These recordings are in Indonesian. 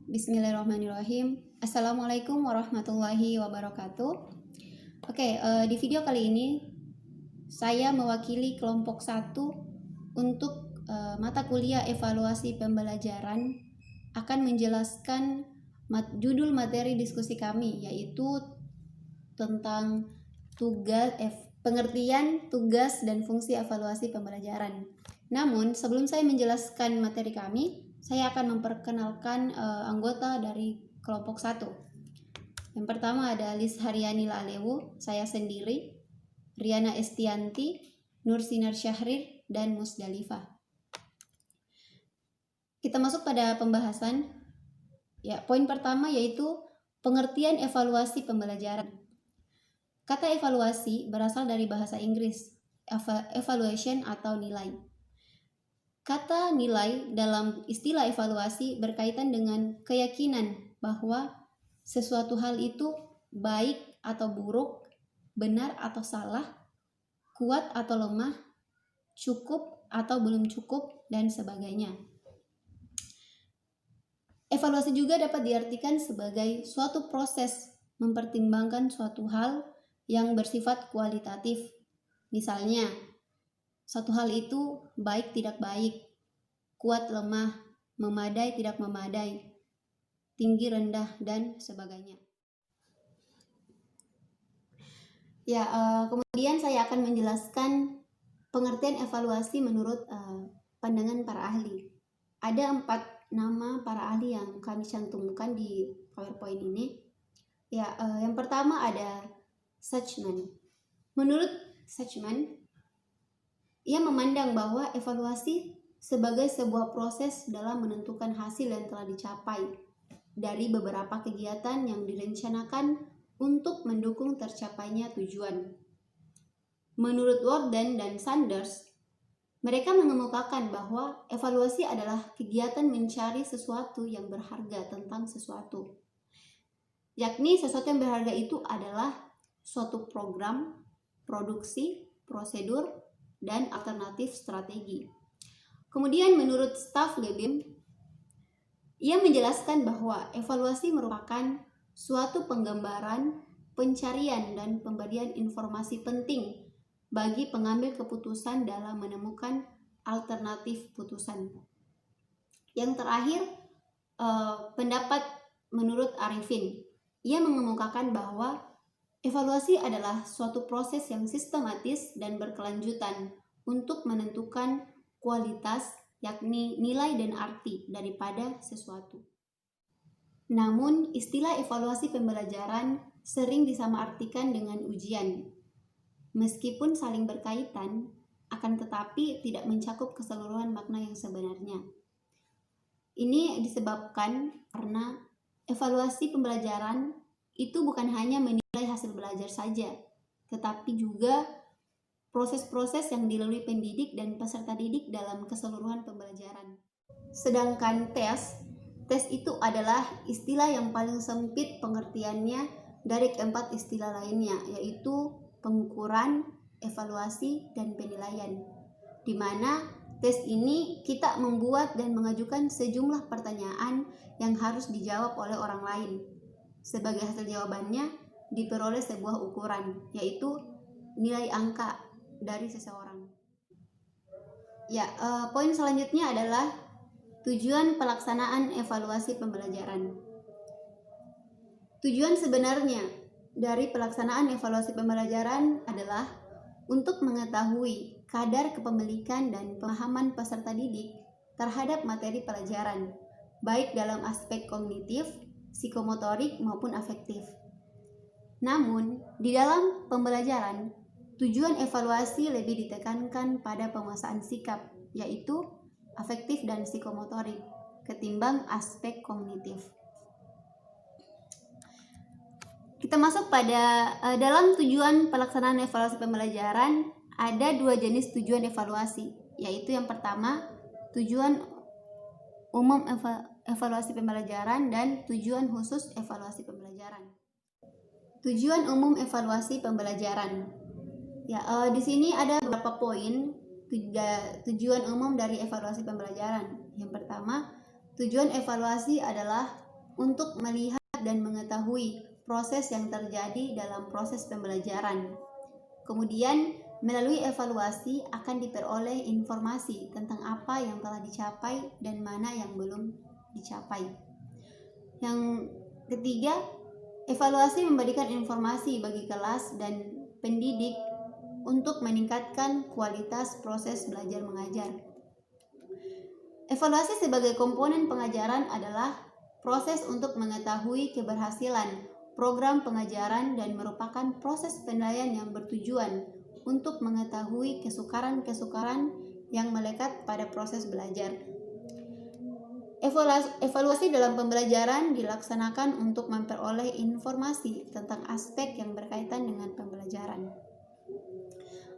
Bismillahirrahmanirrahim. Assalamualaikum warahmatullahi wabarakatuh. Di video kali ini saya mewakili kelompok 1 untuk mata kuliah evaluasi pembelajaran akan menjelaskan judul materi diskusi kami, yaitu tentang pengertian, tugas, dan fungsi evaluasi pembelajaran. Namun, sebelum saya menjelaskan materi kami, saya akan memperkenalkan anggota dari kelompok 1. Yang pertama ada Liz Haryani Lalewu, saya sendiri, Riana Estianti, Nur Sinar Syahrir, dan Musdalifah. Kita masuk pada pembahasan. Poin pertama yaitu pengertian evaluasi pembelajaran. Kata evaluasi berasal dari bahasa Inggris, evaluation atau nilai. Kata nilai dalam istilah evaluasi berkaitan dengan keyakinan bahwa sesuatu hal itu baik atau buruk, benar atau salah, kuat atau lemah, cukup atau belum cukup, dan sebagainya. Evaluasi juga dapat diartikan sebagai suatu proses mempertimbangkan suatu hal yang bersifat kualitatif. Misalnya, suatu hal itu baik tidak baik, kuat lemah, memadai tidak memadai, tinggi rendah, dan sebagainya. Kemudian saya akan menjelaskan pengertian evaluasi menurut pandangan para ahli. Ada 4 nama para ahli yang kami cantumkan di PowerPoint ini. Yang pertama ada Suchman. Menurut Suchman, ia memandang bahwa evaluasi sebagai sebuah proses dalam menentukan hasil yang telah dicapai dari beberapa kegiatan yang direncanakan untuk mendukung tercapainya tujuan. Menurut Worden dan Sanders, mereka mengemukakan bahwa evaluasi adalah kegiatan mencari sesuatu yang berharga tentang sesuatu. Yakni sesuatu yang berharga itu adalah suatu program, produksi, prosedur, dan alternatif strategi. Kemudian menurut Staff Lebim, ia menjelaskan bahwa evaluasi merupakan suatu penggambaran, pencarian, dan pemberian informasi penting bagi pengambil keputusan dalam menemukan alternatif putusan. Yang terakhir, pendapat menurut Arifin, ia mengemukakan bahwa evaluasi adalah suatu proses yang sistematis dan berkelanjutan untuk menentukan kualitas, yakni nilai dan arti daripada sesuatu. Namun, istilah evaluasi pembelajaran sering disamaartikan dengan ujian. Meskipun saling berkaitan, akan tetapi tidak mencakup keseluruhan makna yang sebenarnya. Ini disebabkan karena evaluasi pembelajaran itu bukan hanya menilai hasil belajar saja, tetapi juga proses-proses yang dilalui pendidik dan peserta didik dalam keseluruhan pembelajaran. Sedangkan tes itu adalah istilah yang paling sempit pengertiannya dari keempat istilah lainnya, yaitu pengukuran, evaluasi, dan penilaian. Di mana tes ini kita membuat dan mengajukan sejumlah pertanyaan yang harus dijawab oleh orang lain. Sebagai hasil jawabannya diperoleh sebuah ukuran, yaitu nilai angka dari seseorang. Poin selanjutnya adalah tujuan pelaksanaan evaluasi pembelajaran. Tujuan sebenarnya dari pelaksanaan evaluasi pembelajaran adalah untuk mengetahui kadar kepemilikan dan pemahaman peserta didik terhadap materi pelajaran, baik dalam aspek kognitif, psikomotorik, maupun afektif. Namun, di dalam pembelajaran, tujuan evaluasi lebih ditekankan pada penguasaan sikap, yaitu afektif dan psikomotorik, ketimbang aspek kognitif. Kita masuk pada dalam tujuan pelaksanaan evaluasi pembelajaran, ada 2 jenis tujuan evaluasi, yaitu yang pertama, tujuan umum evaluasi pembelajaran dan tujuan khusus evaluasi pembelajaran. Tujuan umum evaluasi pembelajaran. Di sini ada beberapa poin tujuan umum dari evaluasi pembelajaran. Yang pertama, tujuan evaluasi adalah untuk melihat dan mengetahui proses yang terjadi dalam proses pembelajaran. Kemudian, melalui evaluasi akan diperoleh informasi tentang apa yang telah dicapai dan mana yang belum dicapai. Yang ketiga, evaluasi memberikan informasi bagi kelas dan pendidik untuk meningkatkan kualitas proses belajar mengajar. Evaluasi sebagai komponen pengajaran adalah proses untuk mengetahui keberhasilan program pengajaran dan merupakan proses penilaian yang bertujuan untuk mengetahui kesukaran-kesukaran yang melekat pada proses belajar. Evaluasi dalam pembelajaran dilaksanakan untuk memperoleh informasi tentang aspek yang berkaitan dengan pembelajaran.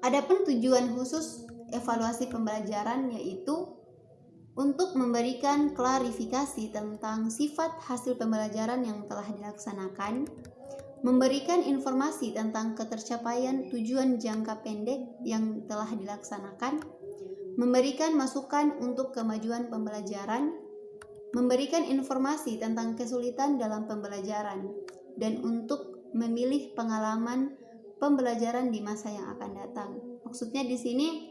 Adapun tujuan khusus evaluasi pembelajaran yaitu untuk memberikan klarifikasi tentang sifat hasil pembelajaran yang telah dilaksanakan, memberikan informasi tentang ketercapaian tujuan jangka pendek yang telah dilaksanakan, memberikan masukan untuk kemajuan pembelajaran, memberikan informasi tentang kesulitan dalam pembelajaran, dan untuk memilih pengalaman pembelajaran di masa yang akan datang. Maksudnya di sini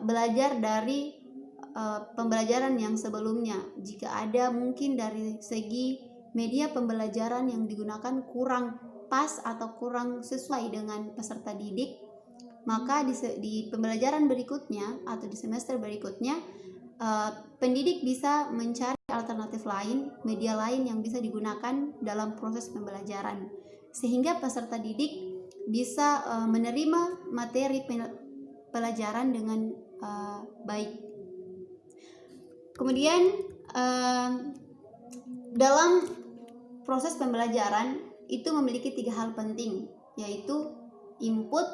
belajar dari pembelajaran yang sebelumnya. Jika ada mungkin dari segi media pembelajaran yang digunakan kurang pas atau kurang sesuai dengan peserta didik, maka di pembelajaran berikutnya atau di semester berikutnya pendidik bisa mencari alternatif lain, media lain yang bisa digunakan dalam proses pembelajaran, sehingga peserta didik bisa menerima materi pelajaran dengan baik. Kemudian dalam proses pembelajaran itu memiliki 3 hal penting, yaitu input,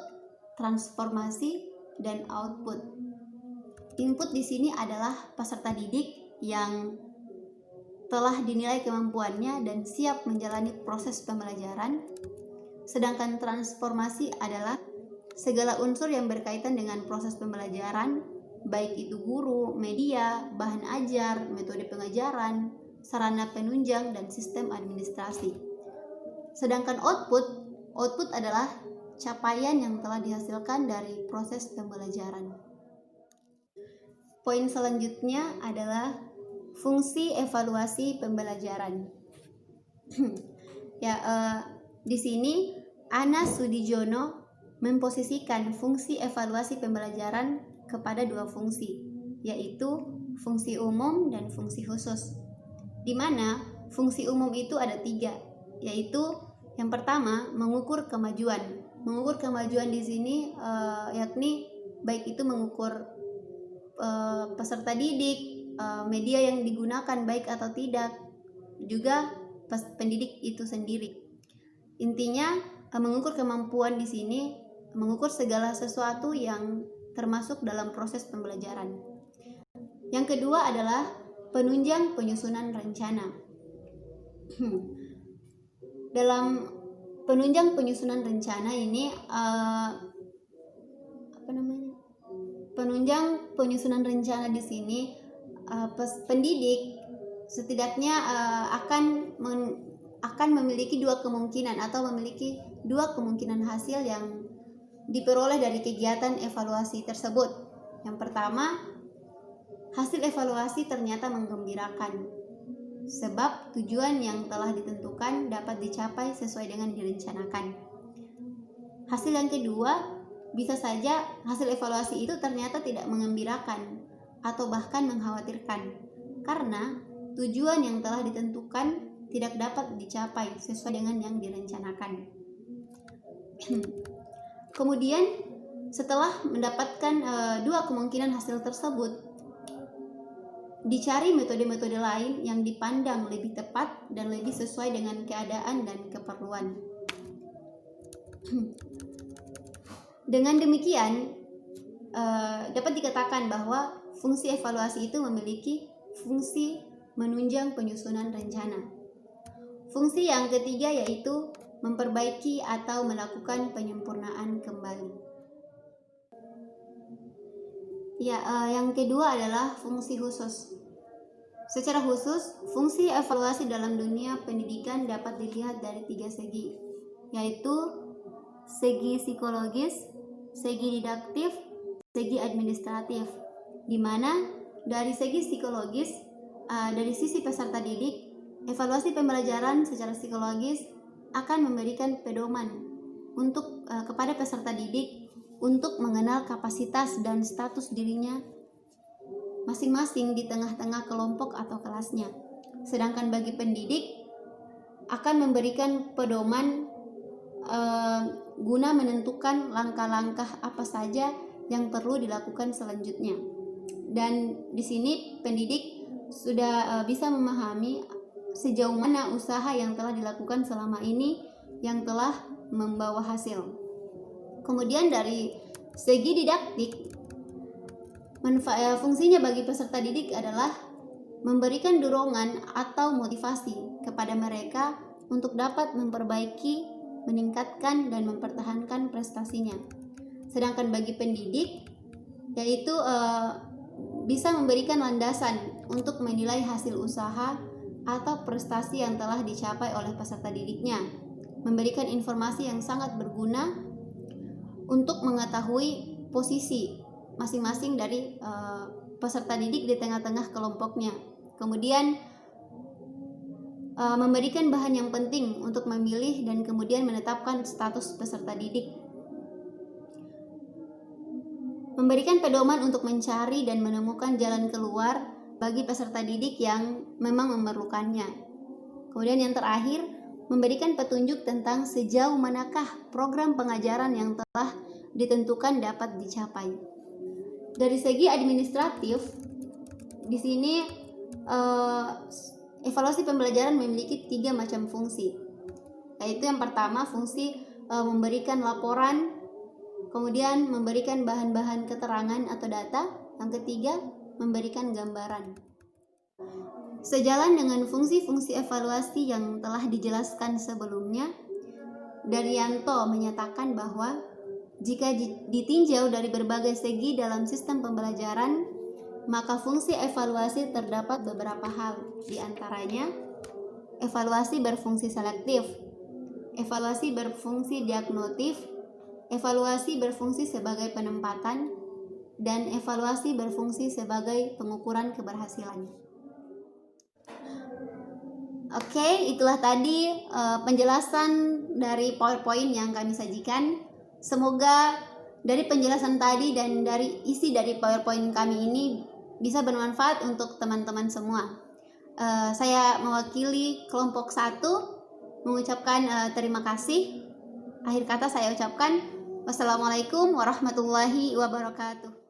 transformasi, dan output. Input di sini adalah peserta didik yang telah dinilai kemampuannya dan siap menjalani proses pembelajaran. Sedangkan transformasi adalah segala unsur yang berkaitan dengan proses pembelajaran, baik itu guru, media, bahan ajar, metode pengajaran, sarana penunjang, dan sistem administrasi. Sedangkan output adalah capaian yang telah dihasilkan dari proses pembelajaran. Poin selanjutnya adalah fungsi evaluasi pembelajaran. Di sini Ana Sudijono memposisikan fungsi evaluasi pembelajaran kepada 2 fungsi, yaitu fungsi umum dan fungsi khusus. Di mana fungsi umum itu ada 3, yaitu yang pertama mengukur kemajuan. Mengukur kemajuan di sini yakni baik itu mengukur peserta didik, media yang digunakan baik atau tidak, juga pendidik itu sendiri. Intinya mengukur kemampuan di sini mengukur segala sesuatu yang termasuk dalam proses pembelajaran. Yang kedua adalah penunjang penyusunan rencana. Dalam penunjang penyusunan rencana ini penunjang penyusunan rencana di sini pendidik setidaknya akan memiliki 2 kemungkinan atau memiliki 2 kemungkinan hasil yang diperoleh dari kegiatan evaluasi tersebut. Yang pertama, hasil evaluasi ternyata menggembirakan, sebab tujuan yang telah ditentukan dapat dicapai sesuai dengan direncanakan. Hasil yang kedua, bisa saja hasil evaluasi itu ternyata tidak mengembirakan atau bahkan mengkhawatirkan, karena tujuan yang telah ditentukan tidak dapat dicapai sesuai dengan yang direncanakan. Kemudian setelah mendapatkan 2 kemungkinan hasil tersebut, dicari metode-metode lain yang dipandang lebih tepat dan lebih sesuai dengan keadaan dan keperluan. Dengan demikian dapat dikatakan bahwa fungsi evaluasi itu memiliki fungsi menunjang penyusunan rencana. Fungsi yang ketiga yaitu memperbaiki atau melakukan penyempurnaan kembali. Yang kedua adalah fungsi khusus. Secara khusus, fungsi evaluasi dalam dunia pendidikan dapat dilihat dari 3 segi, yaitu segi psikologis, segi didaktif, segi administratif. Di mana dari segi psikologis, dari sisi peserta didik, evaluasi pembelajaran secara psikologis akan memberikan pedoman untuk kepada peserta didik untuk mengenal kapasitas dan status dirinya masing-masing di tengah-tengah kelompok atau kelasnya. Sedangkan bagi pendidik akan memberikan pedoman guna menentukan langkah-langkah apa saja yang perlu dilakukan selanjutnya. Dan di sini pendidik sudah bisa memahami sejauh mana usaha yang telah dilakukan selama ini yang telah membawa hasil. Kemudian dari segi didaktik, fungsinya bagi peserta didik adalah memberikan dorongan atau motivasi kepada mereka untuk dapat memperbaiki, meningkatkan, dan mempertahankan prestasinya. Sedangkan bagi pendidik, yaitu bisa memberikan landasan untuk menilai hasil usaha atau prestasi yang telah dicapai oleh peserta didiknya, memberikan informasi yang sangat berguna untuk mengetahui posisi masing-masing dari peserta didik di tengah-tengah kelompoknya. Kemudian memberikan bahan yang penting untuk memilih dan kemudian menetapkan status peserta didik. Memberikan pedoman untuk mencari dan menemukan jalan keluar bagi peserta didik yang memang memerlukannya. Kemudian yang terakhir, memberikan petunjuk tentang sejauh manakah program pengajaran yang telah ditentukan dapat dicapai. Dari segi administratif, di sini evaluasi pembelajaran memiliki 3 macam fungsi. Yaitu yang pertama, fungsi memberikan laporan, kemudian memberikan bahan-bahan keterangan atau data. Yang ketiga, memberikan gambaran. Sejalan dengan fungsi-fungsi evaluasi yang telah dijelaskan sebelumnya, Daryanto menyatakan bahwa jika ditinjau dari berbagai segi dalam sistem pembelajaran, maka fungsi evaluasi terdapat beberapa hal. Di antaranya, evaluasi berfungsi selektif, evaluasi berfungsi diagnostik, evaluasi berfungsi sebagai penempatan, dan evaluasi berfungsi sebagai pengukuran keberhasilan. Oke, itulah tadi penjelasan dari PowerPoint yang kami sajikan. Semoga dari penjelasan tadi dan dari isi dari PowerPoint kami ini bisa bermanfaat untuk teman-teman semua. Saya mewakili kelompok 1 mengucapkan terima kasih. Akhir kata saya ucapkan wassalamualaikum warahmatullahi wabarakatuh.